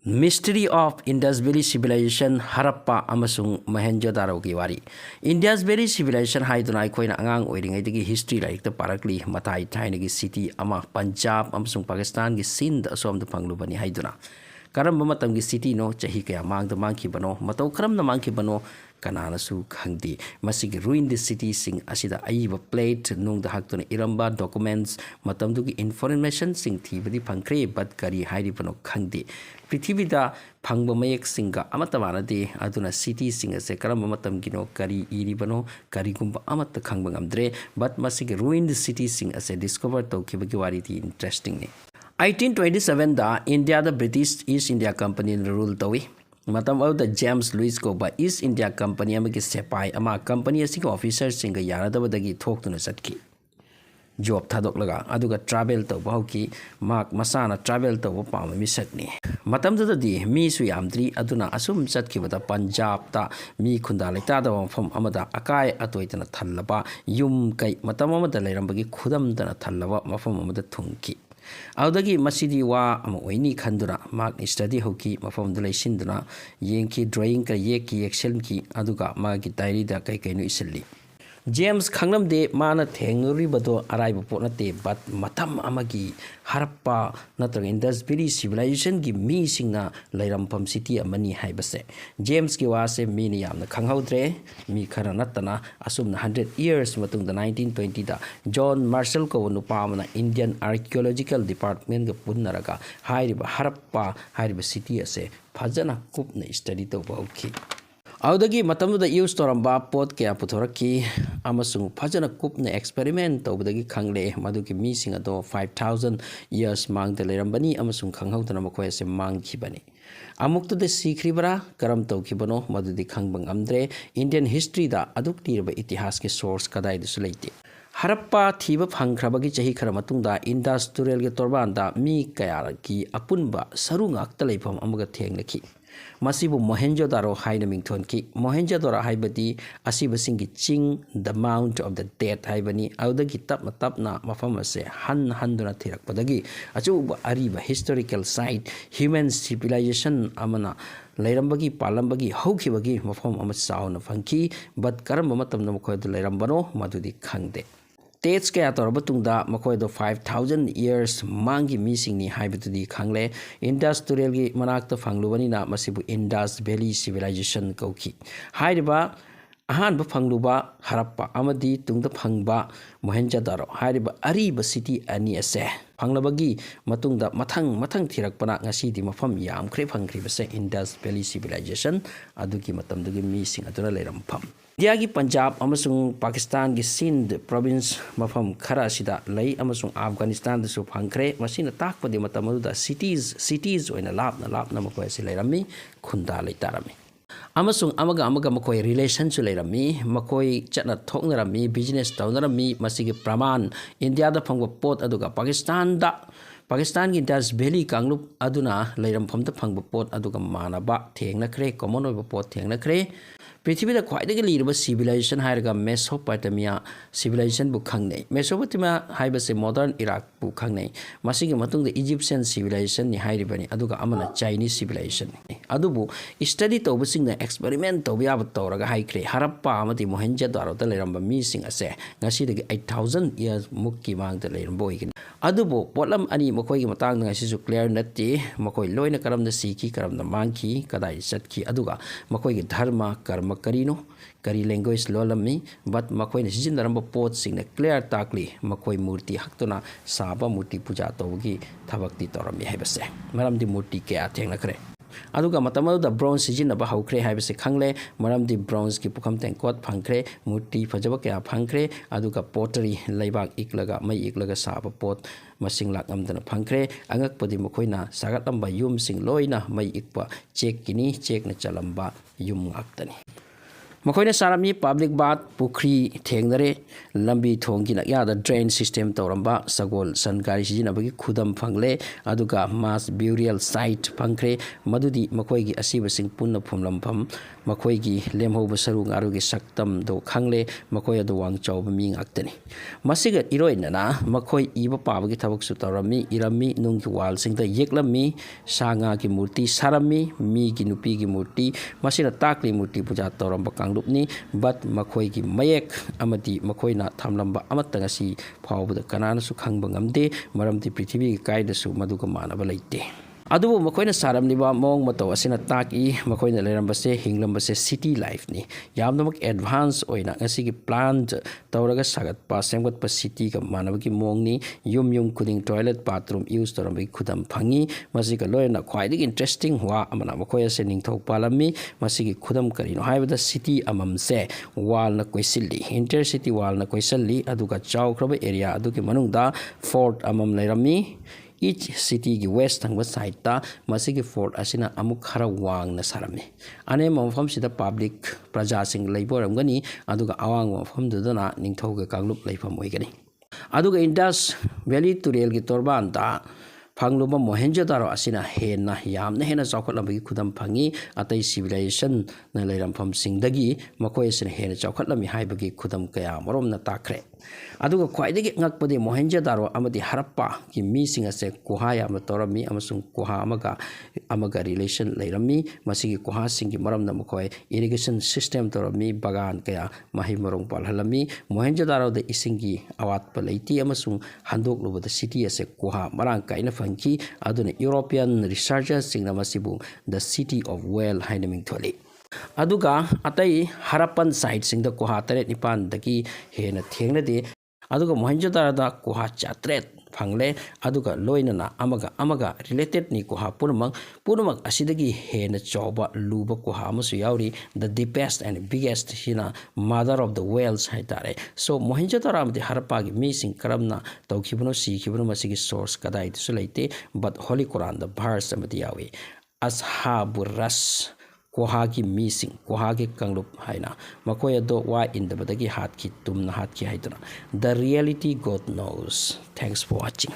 Mystery of Indus Valley Civilization Harappa amasung Mohenjodaro ki wari. Indus Valley Civilization haiduna aikoina angang oiringaidagi history laikta parakli matai thainagi city ama Punjab amasung Pakistan gi Sindh asomda panglubani haiduna. Karamba matamgi city no chahi kaya mangda mangkibano matau karamna mangkibano kananasu khangdi masigi ruined city sing asida aiba plate nungda haktuna iramba documents matamdugi information sing thibadi phangkre but kari hairibano khangdi prithibida phangba mayek singa amata manade aduna city sing ase karamba matamgino kari iribano kari gumba amata khangba ngamdre but masigi ruined city sing ase discover tawkibagi wariti interesting ne 1827 da India the British East India Company rule tawi matam of the James Louis ko ba East India Company amagi sepai ama company asing officers singa yaradabadagi thoktuna satki job thadok laga aduga travel to bahki mak masana travel to pam mi sakni matam da di mi su yamdri aduna asum satki bada Punjab ta mi khunda lekta da phom amada akai atoitana thallaba yum kai matam amada leirambagi khudam dana thallaba mafam amada thungki Audagi masidi wa ama oini khanduna mak study hoki mafam dulai sinduna yenki drawing ka yeki excel ki aduga magi diary da kai kainu isilli James Khangnam de mana thenguri bado arai bo na te but matam amagi Harappa natrang Indus Valley Civilization gi mi singna lairampam city amani haibase James ki wase mi ni yamna khanghaudre mi khara natana asumna 100 years matung da 1920 da John Marshall ko nupa amana Indian Archaeological Department ga punnaraga hairiba Harappa hairiba city ase phajana kupna study to bauki Audagi matamda use toramba pot kaya puthoraki amasung phajana kupna experiment tawdagi khangle maduki mi singa do 5000 years mang de lerambani amasung khanghaudana makoi ase mang khibani amukta de sikribara karam tawkibano madudi khangbang amdre Indian history da aduk tirba itihas ke source kadai du sulaiti Harappa thiba phangkhrabagi chahi khara matungda industrial ge torbanda mi kaya ki apunba saru ngakta leifam amaga thenglaki Masibu Mohenjodaro haina mingthon ki Mohenjodaro haibati asiba singi ching the mount of the dead haibani audagi tapna mafam ase handuna thirakpadagi achuba ariba historical site human civilization amana lairambagi palambagi hokhibagi mafam ama sauna phangki but karamba matamna mokhoy lairambano madudi khangde States kaya torbatungda makoy do 5000 years mangi missing ni haibitudi khangle industrial gi manakta phanglubani na masibu Indus Valley Civilization kauki haiba ahanba phangluba Harappa amadi tungda phangba Mohenjodaro haiba ariba city ani ase phanglabagi matungda mathang thirakpana ngasi di mafam yam khre phangkri base Indus Valley Civilization adugi matamdugi missing aduna leiram pham India Punjab amasung Pakistan gi Sindh province mafam khara sida lei amasung Afghanistan da su phangkre masina takpadi matamuda cities oina lapna makoi se leirami khunda leitarami amasung amaga makoi relation su leirami makoi chatna thoknarami business tawnarami masigi praman India da phangwa pot aduga Pakistan gi Indus Valley kanglup aduna leiram phamta phangba pot aduga manaba thengna khre common oiba pot thengna khre Prithibida khwaidagi lirba civilization hairaga Mesopotamia civilization bu khangnei Mesopotamia haibase modern Iraq bu khangnei masigi matungda Egyptian civilization ni hairibani aduga amana Chinese civilization adubu study tawbasingna experiment tawbiya tawraga haikre Harappa amati Mohenjodaro da leramba mi sing ase ngasidagi 8000 years mukki mangda leramba oigini adubu potlam ani makoi gi matang ngasi su clear natti makoi loina karamda siki karamda mangki kadai satki aduga makoi gi dharma karma karino kari language lolami but makoi na sijindaramba pot singna clear takli makoi murti haktuna saba murti puja tawgi thabakti torami haibase maramdi murti ke athengna kare aduga matamaduda bronze sijinaba haukhre haibase khangle maramdi bronze ki pukham tengkot phangkhre murti phajaba kya phangkhre aduga pottery leibak iklaga mai iklaga saba pot masing lakamdana phangkhre angakpadi makoina sagatamba yum sing loina mai ikpa check kini check na chalamba yum ngaktani Makoina sarami public bath pukri thengnare lambi thongki na ya the drain system toramba sagol sankari sijina bagi khudam phangle aduga mass burial site phangkre madudi makoi gi asiba sing punna phumlam pham makoi gi lemhoba saru ngaru gi saktam do khangle makoi adu wang chawba mi ngaktani masiga iroina na makoi iba paba gi thabak su torami irami nung gi wal sing da yeklami sanga gi murti sarami mi gi nupi gi murti masina takli murti puja toramba lupni but makoi gi mayek amati makoi na thamlamba amatanga si phawbada kanana su khangba ngamde maramti prithvi gi kaida su maduga manaba leite adubu makoina saramliba mong mato asina taki makoina lerambase hinglambase city life ni yamnamak advance oina ngasi gi plant tawraga sagat pa semgat pa city ka manabagi mong ni yum kuding toilet bathroom use torambi khudam phangi masika loina khwaidi interesting wa amana makoya se ningthau palami masigi khudam karino haibada city amam se wall na koisilli intercity wall na koisalli aduga chawkraba area adugi manungda fort amam leirami each city gi west thangba side ta masigi fort asina amuk khara wang na sarami ane mawfam sida public praja sing leiboram gani aduga awang mawfam dudana ningthau ga kanglup leifam oigani aduga Indus Valley turel gi torban ta phangluba Mohenjodaro asina hena yamna hena chawkhatlambagi khudam phangi atai civilization na leirampham singdagi makoi asina hena chawkhatlami haibagi khudam kaya marom na takre aduga khwaidagi ngakpadi Mohenjodaro amadi Harappa ki mi singa se kuha yamna torami amasung kuha amaga relation leirami masigi kuha singi maram na makoi irrigation system torami bagan kaya mahi marong palhalami Mohenjodaro de isingi awat palaiti amasung handok lubada city ase kuha marang kaina fanki aduna European researchers singna masibu the city of well hainaming tholi aduga atai Harappan side singda kuha tare nipan dagi hena thengnade aduga Mohenjodaro da kuha chatret phangle aduga loinana amaga related ni kuha punumak asidagi hena chawba luba kuha amasu yauri the deepest and biggest hina mother of the whales haitare so Mohenjodaro amdi Harappa gi missing karamna tawkhibuno sikhibuno masigi source kadai su leite but Holy Quran the verse amdi yawi ashabur ras koha ki missing koha ki kanglup haina makoya do wa in the badagi hat ki tumna hat ki haidana the reality God knows. Thanks for watching.